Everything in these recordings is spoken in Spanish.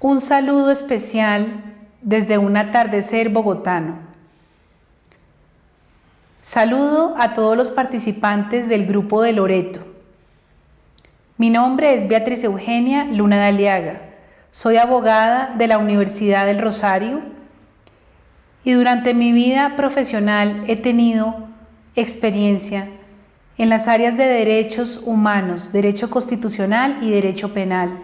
Un saludo especial desde un atardecer bogotano. Saludo a todos los participantes del grupo de Loreto. Mi nombre es Beatriz Eugenia Luna de Aliaga. Soy abogada de la Universidad del Rosario y durante mi vida profesional he tenido experiencia en las áreas de derechos humanos, derecho constitucional y derecho penal.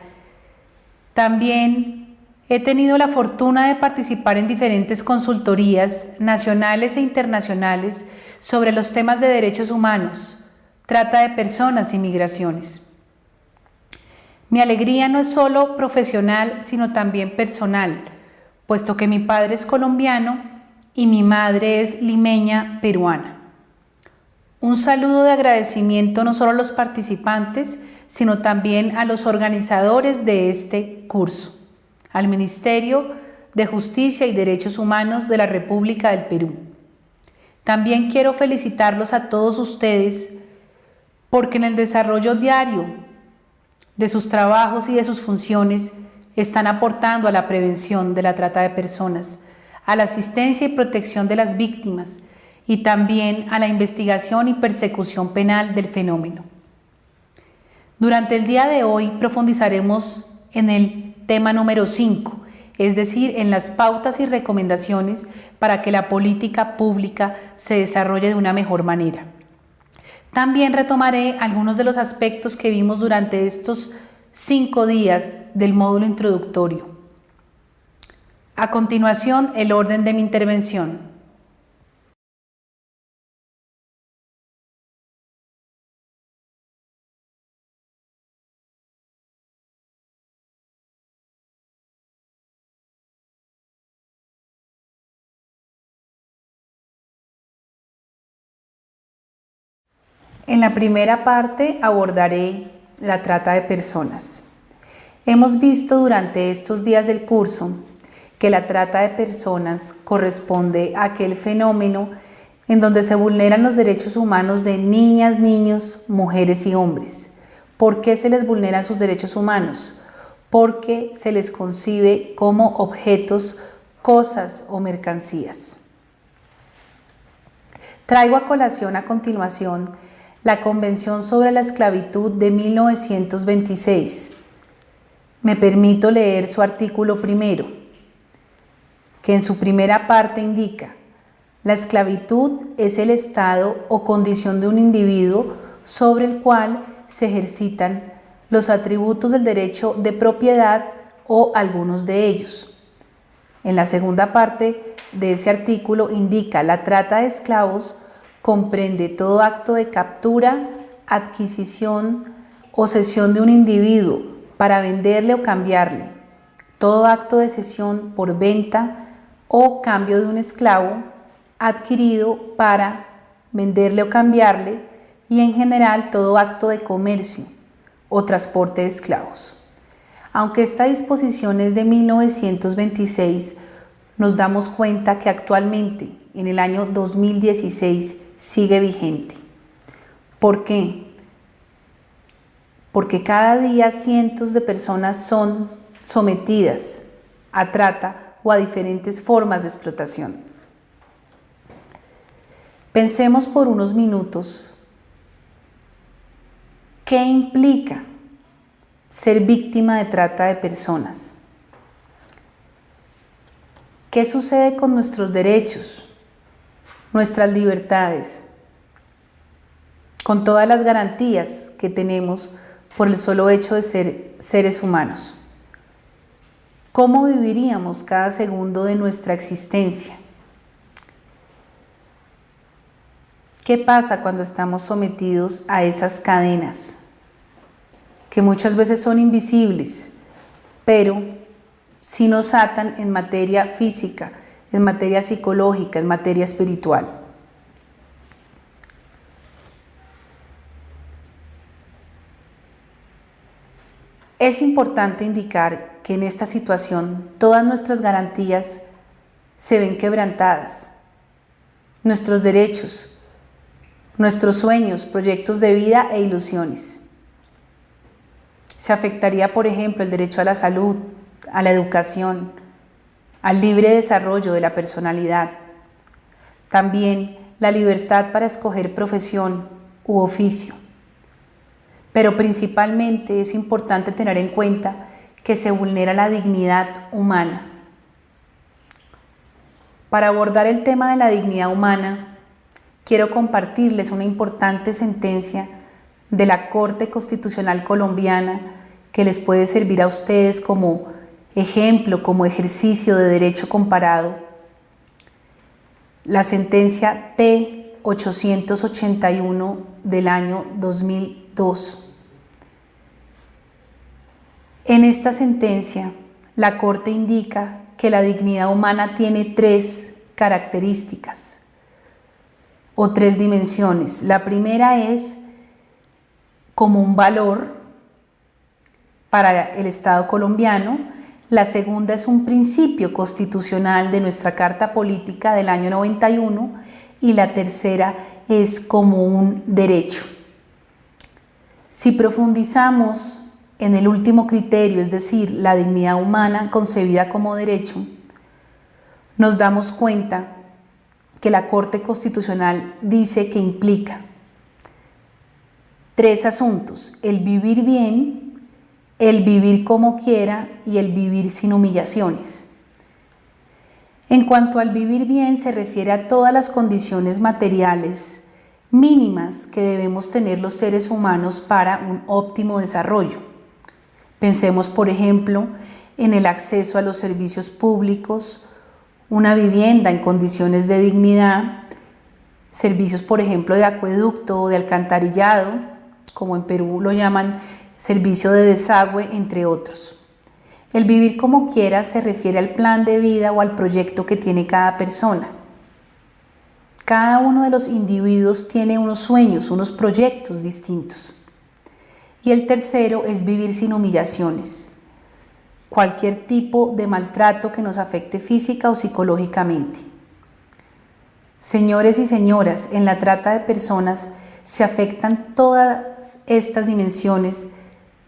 También he tenido la fortuna de participar en diferentes consultorías nacionales e internacionales sobre los temas de derechos humanos, trata de personas y migraciones. Mi alegría no es solo profesional, sino también personal, puesto que mi padre es colombiano y mi madre es limeña peruana. Un saludo de agradecimiento no solo a los participantes, sino también a los organizadores de este curso, al Ministerio de Justicia y Derechos Humanos de la República del Perú. También quiero felicitarlos a todos ustedes porque en el desarrollo diario de sus trabajos y de sus funciones están aportando a la prevención de la trata de personas, a la asistencia y protección de las víctimas y también a la investigación y persecución penal del fenómeno. Durante el día de hoy profundizaremos en el tema número 5, es decir, en las pautas y recomendaciones para que la política pública se desarrolle de una mejor manera. También retomaré algunos de los aspectos que vimos durante estos 5 días del módulo introductorio. A continuación, el orden de mi intervención. En la primera parte abordaré la trata de personas. Hemos visto durante estos días del curso que la trata de personas corresponde a aquel fenómeno en donde se vulneran los derechos humanos de niñas, niños, mujeres y hombres. ¿Por qué se les vulneran sus derechos humanos? Porque se les concibe como objetos, cosas o mercancías. Traigo a colación a continuación la Convención sobre la Esclavitud de 1926. Me permito leer su artículo primero, que en su primera parte indica: la esclavitud es el estado o condición de un individuo sobre el cual se ejercitan los atributos del derecho de propiedad o algunos de ellos. En la segunda parte de ese artículo indica: la trata de esclavos comprende todo acto de captura, adquisición o cesión de un individuo para venderle o cambiarle, todo acto de cesión por venta o cambio de un esclavo adquirido para venderle o cambiarle, y en general todo acto de comercio o transporte de esclavos. Aunque esta disposición es de 1926, nos damos cuenta que actualmente, en el año 2016, sigue vigente. ¿Por qué? Porque cada día cientos de personas son sometidas a trata o a diferentes formas de explotación. Pensemos por unos minutos qué implica ser víctima de trata de personas. ¿Qué sucede con nuestros derechos, nuestras libertades, con todas las garantías que tenemos por el solo hecho de ser seres humanos? ¿Cómo viviríamos cada segundo de nuestra existencia? ¿Qué pasa cuando estamos sometidos a esas cadenas, que muchas veces son invisibles, pero sí nos atan en materia física, en materia psicológica, en materia espiritual? Es importante indicar que en esta situación todas nuestras garantías se ven quebrantadas. Nuestros derechos, nuestros sueños, proyectos de vida e ilusiones. Se afectaría, por ejemplo, el derecho a la salud, a la educación, al libre desarrollo de la personalidad. También la libertad para escoger profesión u oficio. Pero principalmente es importante tener en cuenta que se vulnera la dignidad humana. Para abordar el tema de la dignidad humana, quiero compartirles una importante sentencia de la Corte Constitucional Colombiana que les puede servir a ustedes como ejemplo, como ejercicio de derecho comparado. La sentencia T-881 del año 2002. En esta sentencia, la Corte indica que la dignidad humana tiene 3 características o 3 dimensiones. La primera es como un valor para el Estado colombiano. La segunda es un principio constitucional de nuestra Carta Política del año 91 y la tercera es como un derecho. Si profundizamos en el último criterio, es decir, la dignidad humana concebida como derecho, nos damos cuenta que la Corte Constitucional dice que implica 3 asuntos: el vivir bien, el vivir como quiera y el vivir sin humillaciones. En cuanto al vivir bien, se refiere a todas las condiciones materiales mínimas que debemos tener los seres humanos para un óptimo desarrollo. Pensemos, por ejemplo, en el acceso a los servicios públicos, una vivienda en condiciones de dignidad, servicios, por ejemplo, de acueducto o de alcantarillado, como en Perú lo llaman servicio de desagüe, entre otros. El vivir como quiera se refiere al plan de vida o al proyecto que tiene cada persona. Cada uno de los individuos tiene unos sueños, unos proyectos distintos. Y el tercero es vivir sin humillaciones, cualquier tipo de maltrato que nos afecte física o psicológicamente. Señores y señoras, en la trata de personas se afectan todas estas dimensiones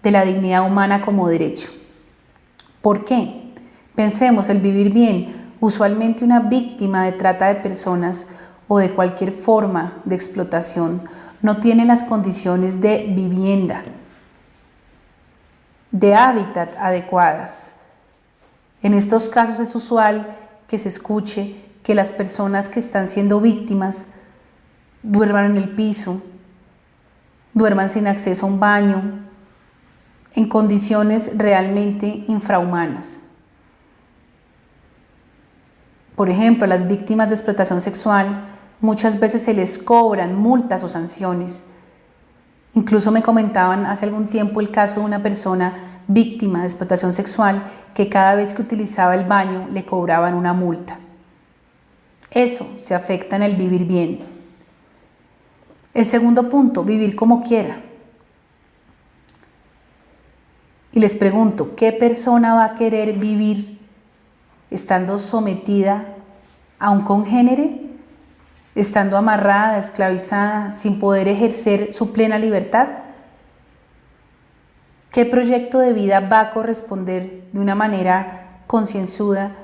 de la dignidad humana como derecho. ¿Por qué? Pensemos, el vivir bien. Usualmente una víctima de trata de personas o de cualquier forma de explotación no tiene las condiciones de vivienda, de hábitat adecuadas. En estos casos es usual que se escuche que las personas que están siendo víctimas duerman en el piso, duerman sin acceso a un baño, en condiciones realmente infrahumanas. Por ejemplo, a las víctimas de explotación sexual muchas veces se les cobran multas o sanciones. Incluso me comentaban hace algún tiempo el caso de una persona víctima de explotación sexual que cada vez que utilizaba el baño le cobraban una multa. Eso se afecta en el vivir bien. El segundo punto, vivir como quiera. Y les pregunto, ¿qué persona va a querer vivir estando sometida a un congénere, estando amarrada, esclavizada, sin poder ejercer su plena libertad? ¿Qué proyecto de vida va a corresponder de una manera concienzuda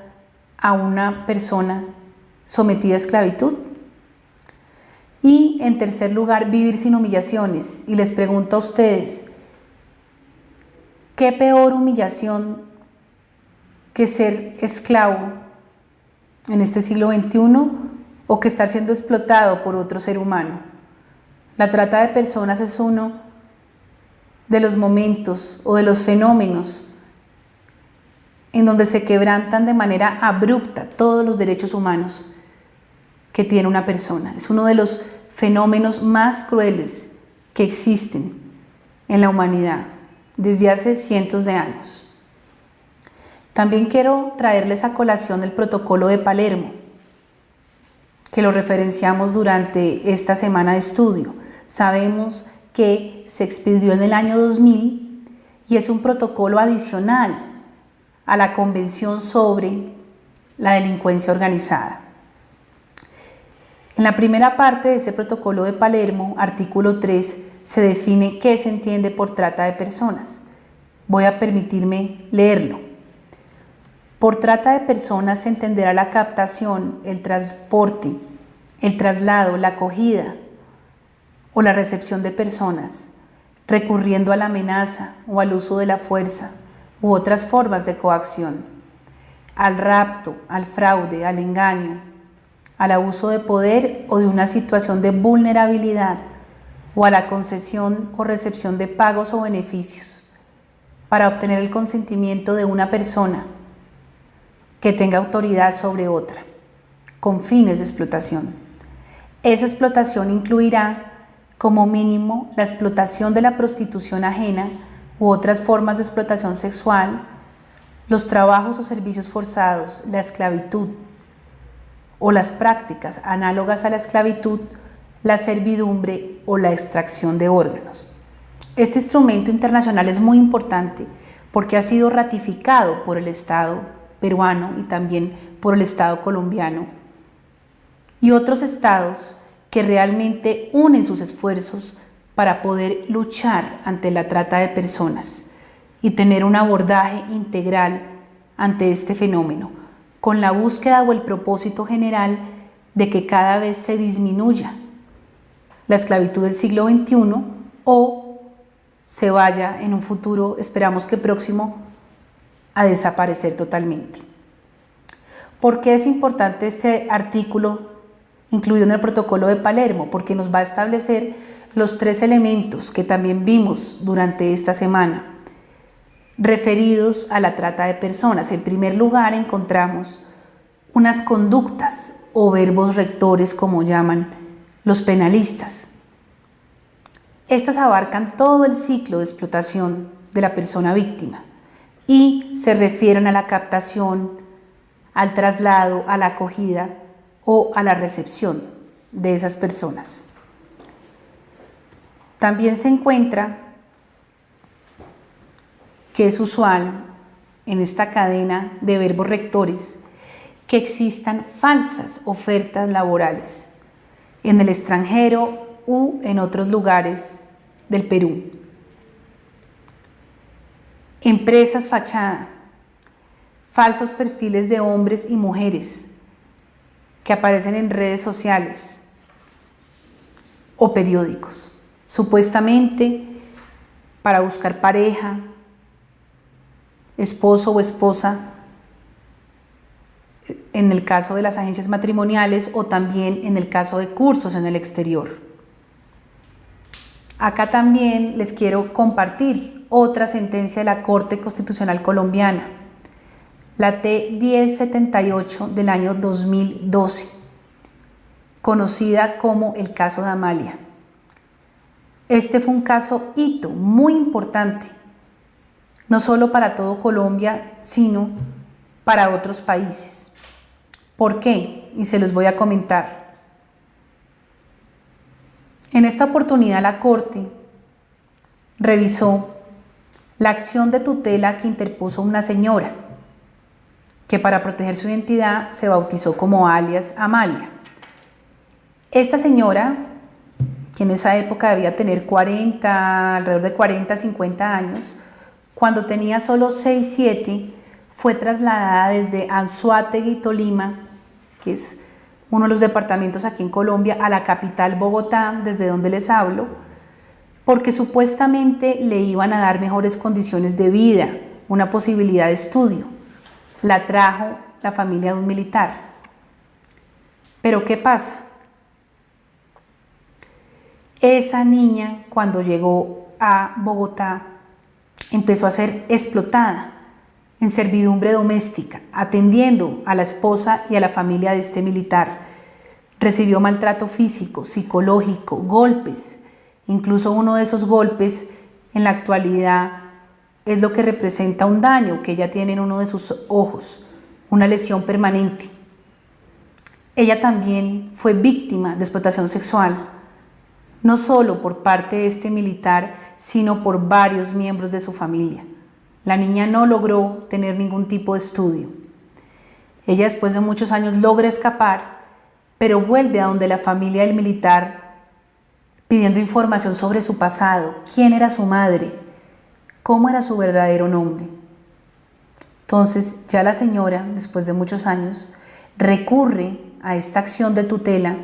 a una persona sometida a esclavitud? Y en tercer lugar, vivir sin humillaciones. Y les pregunto a ustedes, ¿qué peor humillación que ser esclavo en este siglo XXI o que estar siendo explotado por otro ser humano? La trata de personas es uno de los momentos o de los fenómenos en donde se quebrantan de manera abrupta todos los derechos humanos que tiene una persona. Es uno de los fenómenos más crueles que existen en la humanidad desde hace cientos de años. También quiero traerles a colación el Protocolo de Palermo, que lo referenciamos durante esta semana de estudio. Sabemos que se expidió en el año 2000 y es un protocolo adicional a la Convención sobre la Delincuencia Organizada. En la primera parte de ese Protocolo de Palermo, artículo 3, se define qué se entiende por trata de personas. Voy a permitirme leerlo. Por trata de personas se entenderá la captación, el transporte, el traslado, la acogida o la recepción de personas, recurriendo a la amenaza o al uso de la fuerza u otras formas de coacción, al rapto, al fraude, al engaño, al abuso de poder o de una situación de vulnerabilidad o a la concesión o recepción de pagos o beneficios para obtener el consentimiento de una persona que tenga autoridad sobre otra, con fines de explotación. Esa explotación incluirá, como mínimo, la explotación de la prostitución ajena u otras formas de explotación sexual, los trabajos o servicios forzados, la esclavitud o las prácticas análogas a la esclavitud, la servidumbre o la extracción de órganos. Este instrumento internacional es muy importante porque ha sido ratificado por el Estado peruano y también por el Estado colombiano y otros estados que realmente unen sus esfuerzos para poder luchar ante la trata de personas y tener un abordaje integral ante este fenómeno, con la búsqueda o el propósito general de que cada vez se disminuya la esclavitud del siglo XXI o se vaya en un futuro, esperamos que próximo, a desaparecer totalmente. ¿Por qué es importante este artículo incluido en el protocolo de Palermo? Porque nos va a establecer los 3 elementos que también vimos durante esta semana, referidos a la trata de personas. En primer lugar, encontramos unas conductas o verbos rectores, como llaman los penalistas. Estas abarcan todo el ciclo de explotación de la persona víctima y se refieren a la captación, al traslado, a la acogida o a la recepción de esas personas. También se encuentra que es usual en esta cadena de verbos rectores que existan falsas ofertas laborales en el extranjero u en otros lugares del Perú. Empresas fachada, falsos perfiles de hombres y mujeres que aparecen en redes sociales o periódicos, supuestamente para buscar pareja, esposo o esposa, en el caso de las agencias matrimoniales o también en el caso de cursos en el exterior. Acá también les quiero compartir otra sentencia de la Corte Constitucional Colombiana, la T-1078 del año 2012, conocida como el caso de Amalia. Este fue un caso hito muy importante, no solo para todo Colombia, sino para otros países. ¿Por qué? Y se los voy a comentar. En esta oportunidad la Corte revisó la acción de tutela que interpuso una señora que para proteger su identidad se bautizó como alias Amalia. Esta señora, que en esa época debía tener alrededor de 40, 50 años, cuando tenía solo 6, 7, fue trasladada desde Anzoátegui, Tolima, que es uno de los departamentos aquí en Colombia, a la capital Bogotá, desde donde les hablo, porque supuestamente le iban a dar mejores condiciones de vida, una posibilidad de estudio. La trajo la familia de un militar. Pero ¿qué pasa? Esa niña, cuando llegó a Bogotá, empezó a ser explotada en servidumbre doméstica, atendiendo a la esposa y a la familia de este militar. Recibió maltrato físico, psicológico, golpes. Incluso uno de esos golpes en la actualidad es lo que representa un daño que ella tiene en uno de sus ojos, una lesión permanente. Ella también fue víctima de explotación sexual, no solo por parte de este militar, sino por varios miembros de su familia. La niña no logró tener ningún tipo de estudio. Ella después de muchos años logra escapar, pero vuelve a donde la familia del militar pidiendo información sobre su pasado, quién era su madre, cómo era su verdadero nombre. Entonces ya la señora, después de muchos años, recurre a esta acción de tutela,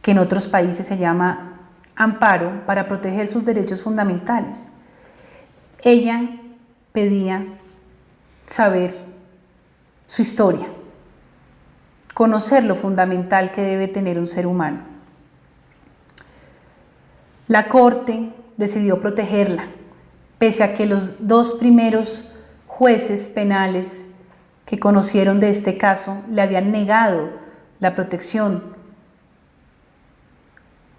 que en otros países se llama amparo, para proteger sus derechos fundamentales. Ella pedía saber su historia, conocer lo fundamental que debe tener un ser humano. La Corte decidió protegerla, pese a que los dos primeros jueces penales que conocieron de este caso le habían negado la protección,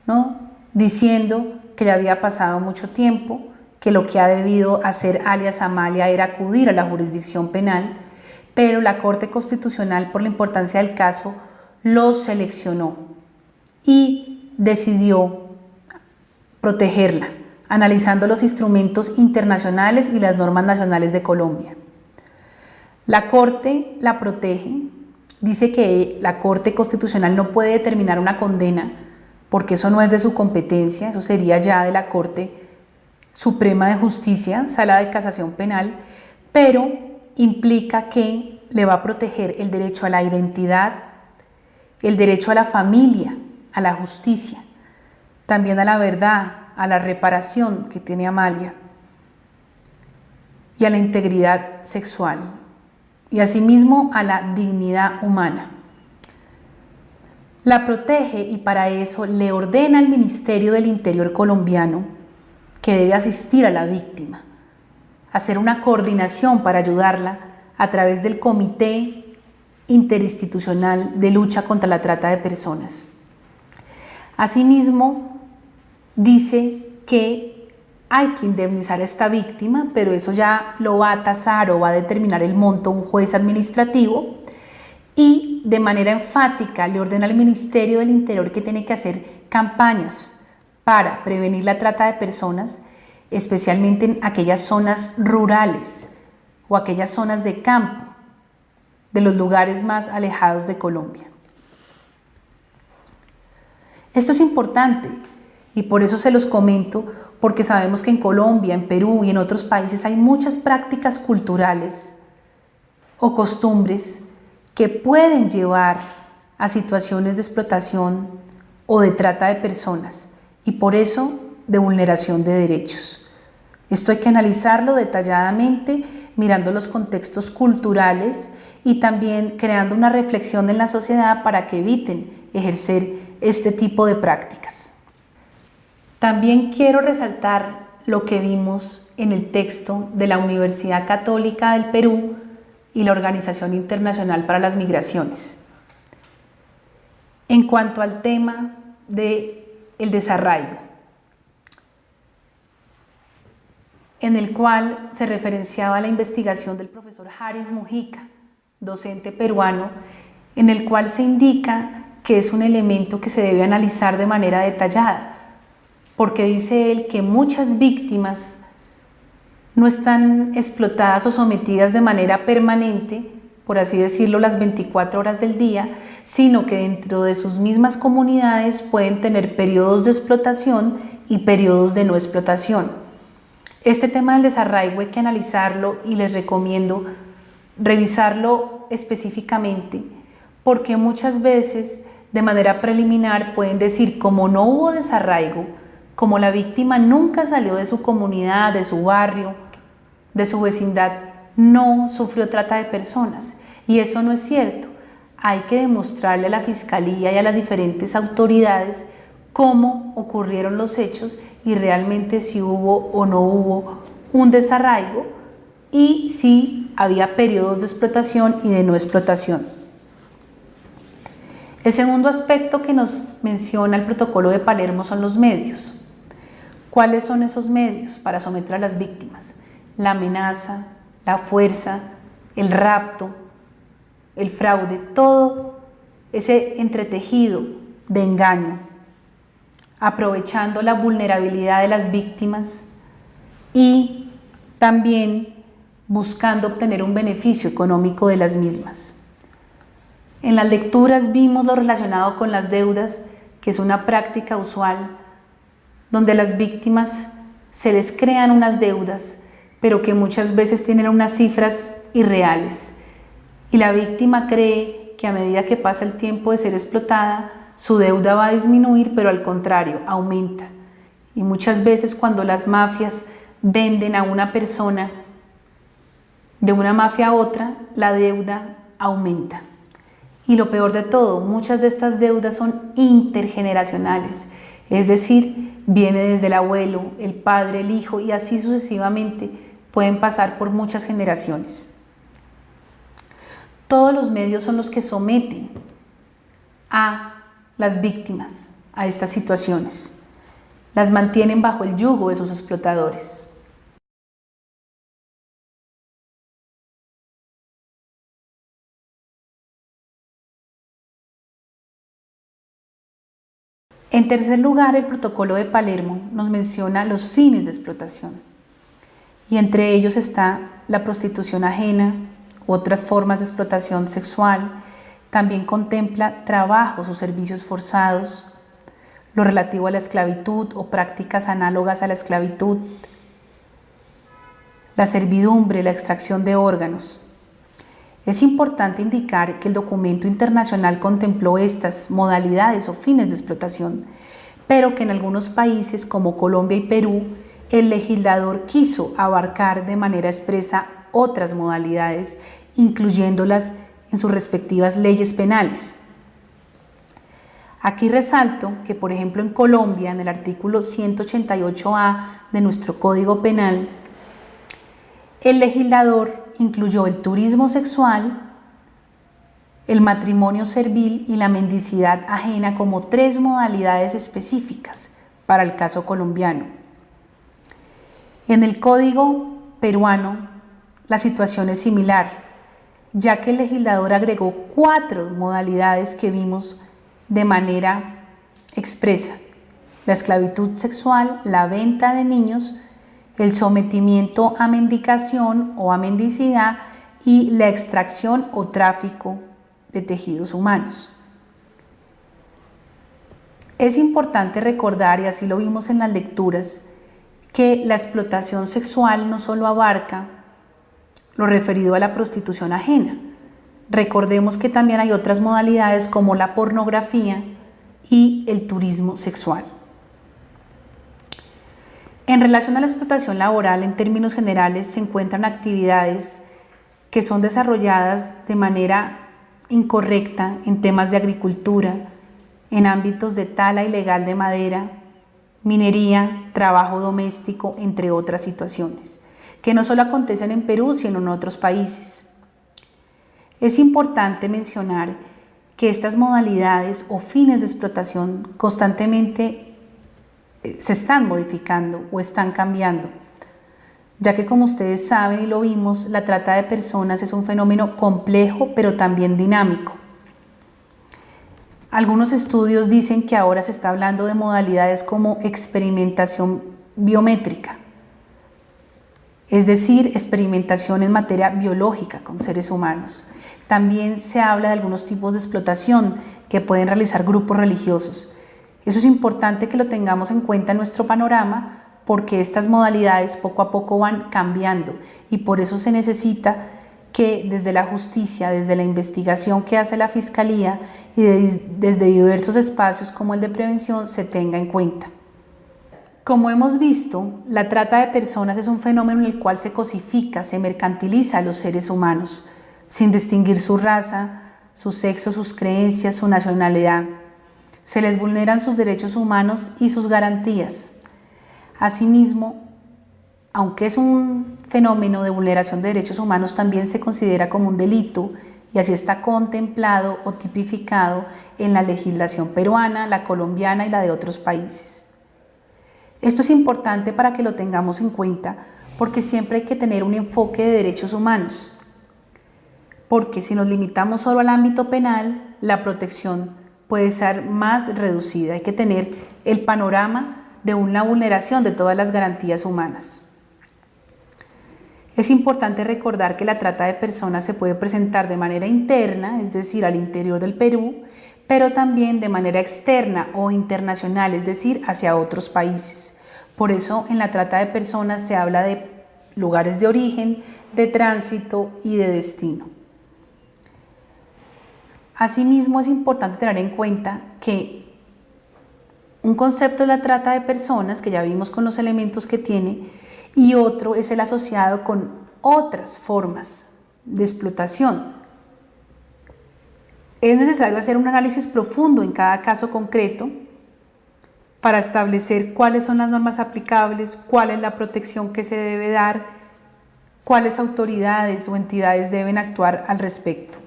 ¿no? Diciendo que ya había pasado mucho tiempo, que lo que ha debido hacer alias Amalia era acudir a la jurisdicción penal, pero la Corte Constitucional, por la importancia del caso, los seleccionó y decidió protegerla, analizando los instrumentos internacionales y las normas nacionales de Colombia. La Corte la protege, dice que la Corte Constitucional no puede determinar una condena, porque eso no es de su competencia, eso sería ya de la Corte Suprema de Justicia, Sala de Casación Penal, pero implica que le va a proteger el derecho a la identidad, el derecho a la familia, a la justicia, también a la verdad, a la reparación que tiene Amalia y a la integridad sexual y asimismo a la dignidad humana. La protege y para eso le ordena al Ministerio del Interior colombiano que debe asistir a la víctima, hacer una coordinación para ayudarla a través del Comité Interinstitucional de Lucha contra la Trata de Personas. Asimismo, dice que hay que indemnizar a esta víctima, pero eso ya lo va a tasar o va a determinar el monto un juez administrativo, y de manera enfática le ordena al Ministerio del Interior que tiene que hacer campañas para prevenir la trata de personas, especialmente en aquellas zonas rurales o aquellas zonas de campo, de los lugares más alejados de Colombia. Esto es importante y por eso se los comento, porque sabemos que en Colombia, en Perú y en otros países hay muchas prácticas culturales o costumbres que pueden llevar a situaciones de explotación o de trata de personas y por eso de vulneración de derechos. Esto hay que analizarlo detalladamente, mirando los contextos culturales y también creando una reflexión en la sociedad para que eviten ejercer este tipo de prácticas. También quiero resaltar lo que vimos en el texto de la Universidad Católica del Perú y la Organización Internacional para las Migraciones. En cuanto al tema del desarraigo, en el cual se referenciaba la investigación del profesor Haris Mujica, docente peruano, en el cual se indica que es un elemento que se debe analizar de manera detallada, porque dice él que muchas víctimas no están explotadas o sometidas de manera permanente, por así decirlo, las 24 horas del día, sino que dentro de sus mismas comunidades pueden tener periodos de explotación y periodos de no explotación. Este tema del desarraigo hay que analizarlo y les recomiendo revisarlo específicamente, porque muchas veces de manera preliminar pueden decir, como no hubo desarraigo, como la víctima nunca salió de su comunidad, de su barrio, de su vecindad, no sufrió trata de personas. Y eso no es cierto. Hay que demostrarle a la Fiscalía y a las diferentes autoridades cómo ocurrieron los hechos y realmente si hubo o no hubo un desarraigo y si había periodos de explotación y de no explotación. El segundo aspecto que nos menciona el protocolo de Palermo son los medios. ¿Cuáles son esos medios para someter a las víctimas? La amenaza, la fuerza, el rapto, el fraude, todo ese entretejido de engaño, aprovechando la vulnerabilidad de las víctimas y también buscando obtener un beneficio económico de las mismas. En las lecturas vimos lo relacionado con las deudas, que es una práctica usual, donde a las víctimas se les crean unas deudas, pero que muchas veces tienen unas cifras irreales y la víctima cree que a medida que pasa el tiempo de ser explotada, su deuda va a disminuir, pero al contrario, aumenta. Y muchas veces cuando las mafias venden a una persona de una mafia a otra, la deuda aumenta. Y lo peor de todo, muchas de estas deudas son intergeneracionales, es decir, viene desde el abuelo, el padre, el hijo y así sucesivamente, pueden pasar por muchas generaciones. Todos los medios son los que someten a las víctimas a estas situaciones, las mantienen bajo el yugo de sus explotadores. En tercer lugar, el Protocolo de Palermo nos menciona los fines de explotación y entre ellos está la prostitución ajena, otras formas de explotación sexual, también contempla trabajos o servicios forzados, lo relativo a la esclavitud o prácticas análogas a la esclavitud, la servidumbre, la extracción de órganos. Es importante indicar que el documento internacional contempló estas modalidades o fines de explotación, pero que en algunos países como Colombia y Perú, el legislador quiso abarcar de manera expresa otras modalidades, incluyéndolas en sus respectivas leyes penales. Aquí resalto que, por ejemplo, en Colombia, en el artículo 188A de nuestro Código Penal, el legislador incluyó el turismo sexual, el matrimonio servil y la mendicidad ajena como 3 modalidades específicas para el caso colombiano. En el Código peruano, la situación es similar, ya que el legislador agregó 4 modalidades que vimos de manera expresa: la esclavitud sexual, la venta de niños, el sometimiento a mendicación o a mendicidad y la extracción o tráfico de tejidos humanos. Es importante recordar, y así lo vimos en las lecturas, que la explotación sexual no solo abarca lo referido a la prostitución ajena. Recordemos que también hay otras modalidades como la pornografía y el turismo sexual. En relación a la explotación laboral, en términos generales, se encuentran actividades que son desarrolladas de manera incorrecta en temas de agricultura, en ámbitos de tala ilegal de madera, minería, trabajo doméstico, entre otras situaciones, que no solo acontecen en Perú, sino en otros países. Es importante mencionar que estas modalidades o fines de explotación constantemente se están modificando o están cambiando, ya que, como ustedes saben y lo vimos, la trata de personas es un fenómeno complejo pero también dinámico. Algunos estudios dicen que ahora se está hablando de modalidades como experimentación biométrica, es decir, experimentación en materia biológica con seres humanos. También se habla de algunos tipos de explotación que pueden realizar grupos religiosos. Eso es importante que lo tengamos en cuenta en nuestro panorama, porque estas modalidades poco a poco van cambiando y por eso se necesita que desde la justicia, desde la investigación que hace la Fiscalía y desde diversos espacios como el de prevención se tenga en cuenta. Como hemos visto, la trata de personas es un fenómeno en el cual se cosifica, se mercantiliza a los seres humanos, sin distinguir su raza, su sexo, sus creencias, su nacionalidad. Se les vulneran sus derechos humanos y sus garantías. Asimismo, aunque es un fenómeno de vulneración de derechos humanos, también se considera como un delito y así está contemplado o tipificado en la legislación peruana, la colombiana y la de otros países. Esto es importante para que lo tengamos en cuenta, porque siempre hay que tener un enfoque de derechos humanos, porque si nos limitamos solo al ámbito penal, la protección puede ser más reducida. Hay que tener el panorama de una vulneración de todas las garantías humanas. Es importante recordar que la trata de personas se puede presentar de manera interna, es decir, al interior del Perú, pero también de manera externa o internacional, es decir, hacia otros países. Por eso en la trata de personas se habla de lugares de origen, de tránsito y de destino. Asimismo, es importante tener en cuenta que un concepto es la trata de personas, que ya vimos con los elementos que tiene, y otro es el asociado con otras formas de explotación. Es necesario hacer un análisis profundo en cada caso concreto para establecer cuáles son las normas aplicables, cuál es la protección que se debe dar, cuáles autoridades o entidades deben actuar al respecto.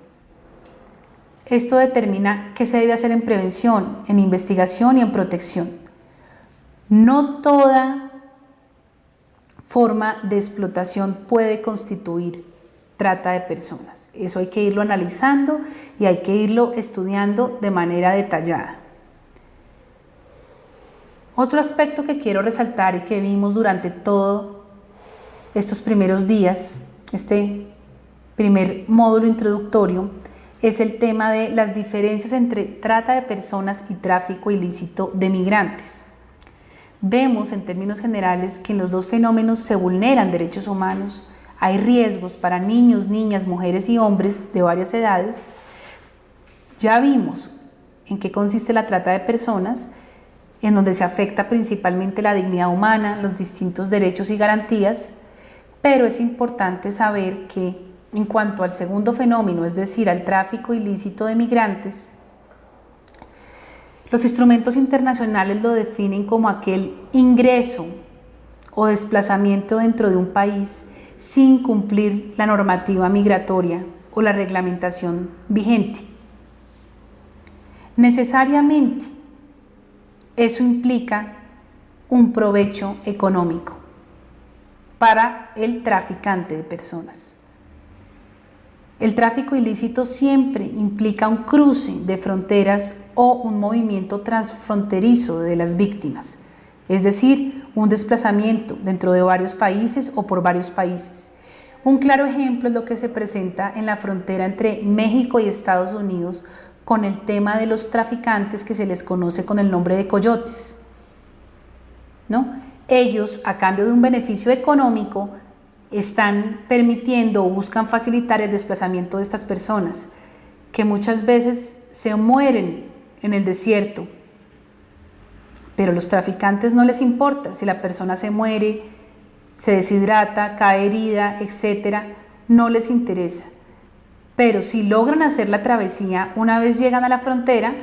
Esto determina qué se debe hacer en prevención, en investigación y en protección. No toda forma de explotación puede constituir trata de personas. Eso hay que irlo analizando y hay que irlo estudiando de manera detallada. Otro aspecto que quiero resaltar y que vimos durante todos estos primeros días, este primer módulo introductorio, es el tema de las diferencias entre trata de personas y tráfico ilícito de migrantes. Vemos en términos generales que en los dos fenómenos se vulneran derechos humanos, hay riesgos para niños, niñas, mujeres y hombres de varias edades. Ya vimos en qué consiste la trata de personas, en donde se afecta principalmente la dignidad humana, los distintos derechos y garantías, pero es importante saber que en cuanto al segundo fenómeno, es decir, al tráfico ilícito de migrantes, los instrumentos internacionales lo definen como aquel ingreso o desplazamiento dentro de un país sin cumplir la normativa migratoria o la reglamentación vigente. Necesariamente, eso implica un provecho económico para el traficante de personas. El tráfico ilícito siempre implica un cruce de fronteras o un movimiento transfronterizo de las víctimas, es decir, un desplazamiento dentro de varios países o por varios países. Un claro ejemplo es lo que se presenta en la frontera entre México y Estados Unidos con el tema de los traficantes que se les conoce con el nombre de coyotes, ¿no? Ellos, a cambio de un beneficio económico, están permitiendo o buscan facilitar el desplazamiento de estas personas, que muchas veces se mueren en el desierto, pero a los traficantes no les importa si la persona se muere, se deshidrata, cae herida, etc., no les interesa. Pero si logran hacer la travesía, una vez llegan a la frontera,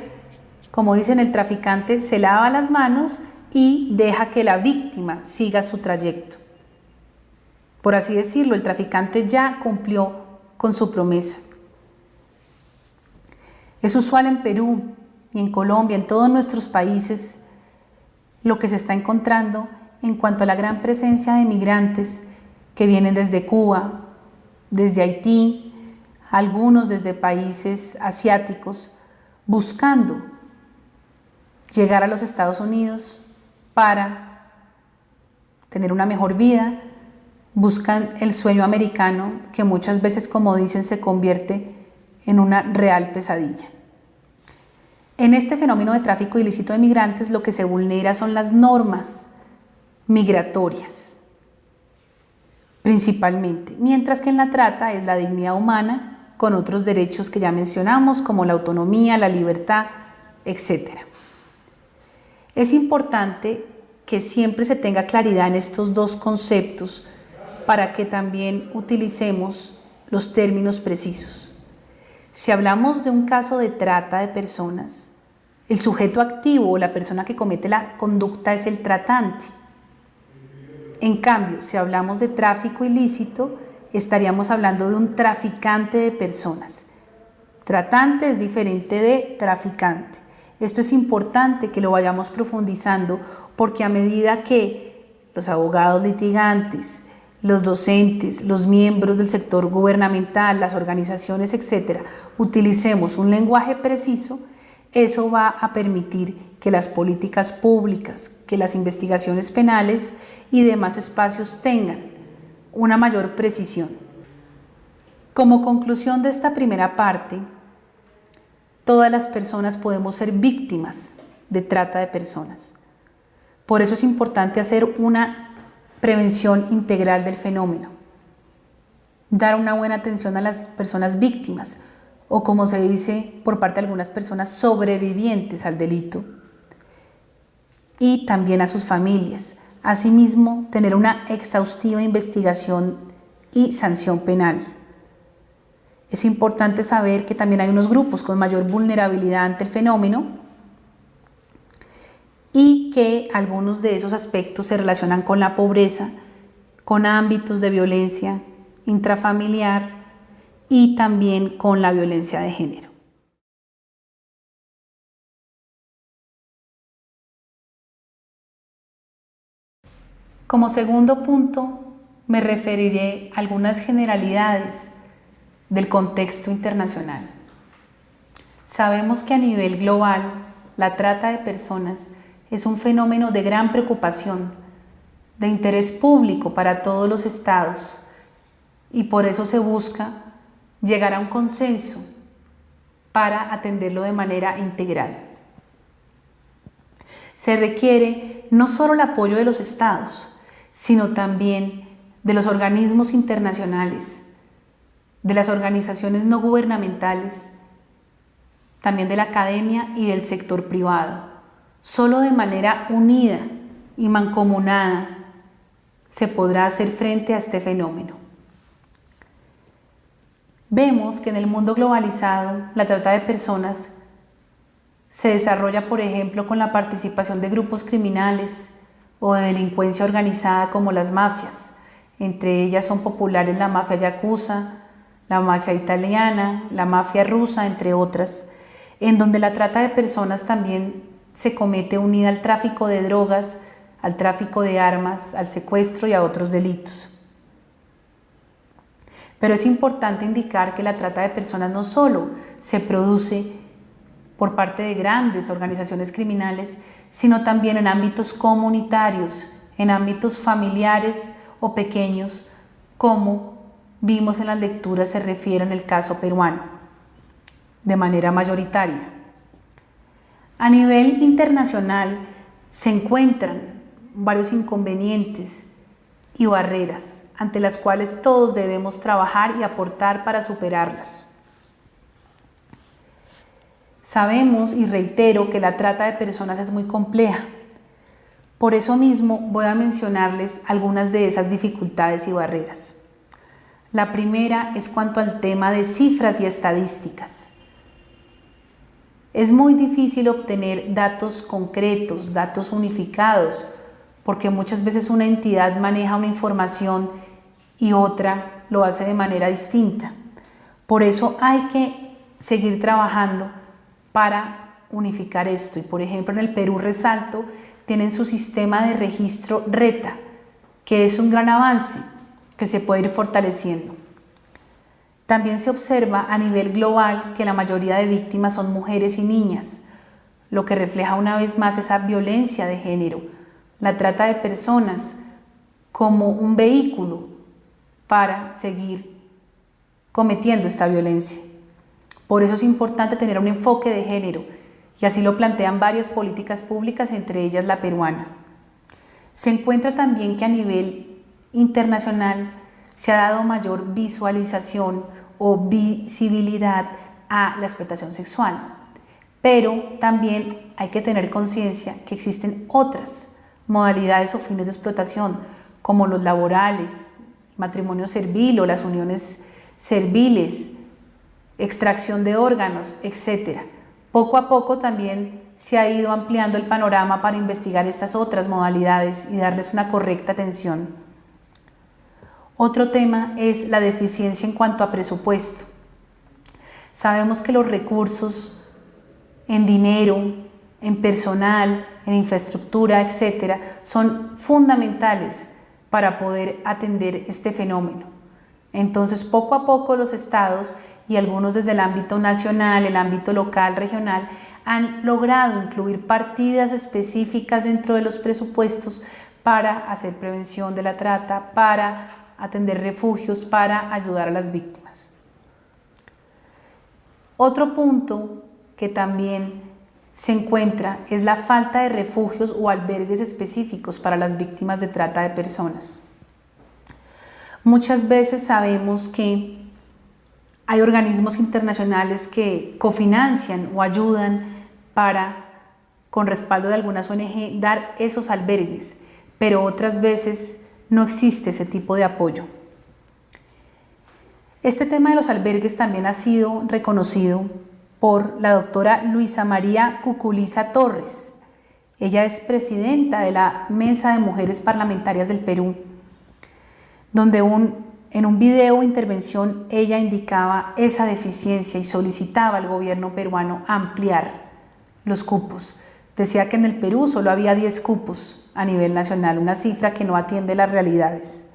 como dicen el traficante, se lava las manos y deja que la víctima siga su trayecto. Por así decirlo, el traficante ya cumplió con su promesa. Es usual en Perú y en Colombia, en todos nuestros países, lo que se está encontrando en cuanto a la gran presencia de migrantes que vienen desde Cuba, desde Haití, algunos desde países asiáticos, buscando llegar a los Estados Unidos para tener una mejor vida. Buscan el sueño americano, que muchas veces, como dicen, se convierte en una real pesadilla. En este fenómeno de tráfico ilícito de migrantes, lo que se vulnera son las normas migratorias, principalmente, mientras que en la trata es la dignidad humana con otros derechos que ya mencionamos, como la autonomía, la libertad, etc. Es importante que siempre se tenga claridad en estos dos conceptos para que también utilicemos los términos precisos. Si hablamos de un caso de trata de personas, el sujeto activo o la persona que comete la conducta es el tratante. En cambio, si hablamos de tráfico ilícito, estaríamos hablando de un traficante de personas. Tratante es diferente de traficante. Esto es importante que lo vayamos profundizando, porque a medida que los abogados litigantes, los docentes, los miembros del sector gubernamental, las organizaciones, etc., utilicemos un lenguaje preciso, eso va a permitir que las políticas públicas, que las investigaciones penales y demás espacios tengan una mayor precisión. Como conclusión de esta primera parte, todas las personas podemos ser víctimas de trata de personas. Por eso es importante hacer una prevención integral del fenómeno, dar una buena atención a las personas víctimas, o como se dice por parte de algunas personas, sobrevivientes al delito, y también a sus familias. Asimismo, tener una exhaustiva investigación y sanción penal. Es importante saber que también hay unos grupos con mayor vulnerabilidad ante el fenómeno y que algunos de esos aspectos se relacionan con la pobreza, con ámbitos de violencia intrafamiliar y también con la violencia de género. Como segundo punto, me referiré a algunas generalidades del contexto internacional. Sabemos que a nivel global, la trata de personas es un fenómeno de gran preocupación, de interés público para todos los estados, y por eso se busca llegar a un consenso para atenderlo de manera integral. Se requiere no solo el apoyo de los estados, sino también de los organismos internacionales, de las organizaciones no gubernamentales, también de la academia y del sector privado. Solo de manera unida y mancomunada se podrá hacer frente a este fenómeno. Vemos que en el mundo globalizado la trata de personas se desarrolla, por ejemplo, con la participación de grupos criminales o de delincuencia organizada como las mafias. Entre ellas son populares la mafia yakuza, la mafia italiana, la mafia rusa, entre otras, en donde la trata de personas también se comete unida al tráfico de drogas, al tráfico de armas, al secuestro y a otros delitos. Pero es importante indicar que la trata de personas no solo se produce por parte de grandes organizaciones criminales, sino también en ámbitos comunitarios, en ámbitos familiares o pequeños, como vimos en las lecturas se refiere en el caso peruano, de manera mayoritaria. A nivel internacional se encuentran varios inconvenientes y barreras ante las cuales todos debemos trabajar y aportar para superarlas. Sabemos y reitero que la trata de personas es muy compleja. Por eso mismo voy a mencionarles algunas de esas dificultades y barreras. La primera es cuanto al tema de cifras y estadísticas. Es muy difícil obtener datos concretos, datos unificados, porque muchas veces una entidad maneja una información y otra lo hace de manera distinta. Por eso hay que seguir trabajando para unificar esto. Y por ejemplo, en el Perú, resalto, tienen su sistema de registro RETA, que es un gran avance que se puede ir fortaleciendo. También se observa a nivel global que la mayoría de víctimas son mujeres y niñas, lo que refleja una vez más esa violencia de género, la trata de personas como un vehículo para seguir cometiendo esta violencia. Por eso es importante tener un enfoque de género, y así lo plantean varias políticas públicas, entre ellas la peruana. Se encuentra también que a nivel internacional se ha dado mayor visualización o visibilidad a la explotación sexual, pero también hay que tener conciencia que existen otras modalidades o fines de explotación, como los laborales, matrimonio servil o las uniones serviles, extracción de órganos, etc. Poco a poco también se ha ido ampliando el panorama para investigar estas otras modalidades y darles una correcta atención. Otro tema es la deficiencia en cuanto a presupuesto. Sabemos que los recursos en dinero, en personal, en infraestructura, etc., son fundamentales para poder atender este fenómeno. Entonces, poco a poco los estados y algunos desde el ámbito nacional, el ámbito local, regional, han logrado incluir partidas específicas dentro de los presupuestos para hacer prevención de la trata, para atender refugios, para ayudar a las víctimas. Otro punto que también se encuentra es la falta de refugios o albergues específicos para las víctimas de trata de personas. Muchas veces sabemos que hay organismos internacionales que cofinancian o ayudan para, con respaldo de algunas ONG, dar esos albergues, pero otras veces no existe ese tipo de apoyo. Este tema de los albergues también ha sido reconocido por la doctora Luisa María Cuculiza Torres. Ella es presidenta de la Mesa de Mujeres Parlamentarias del Perú, donde en un video intervención ella indicaba esa deficiencia y solicitaba al gobierno peruano ampliar los cupos. Decía que en el Perú solo había 10 cupos a nivel nacional, una cifra que no atiende las realidades.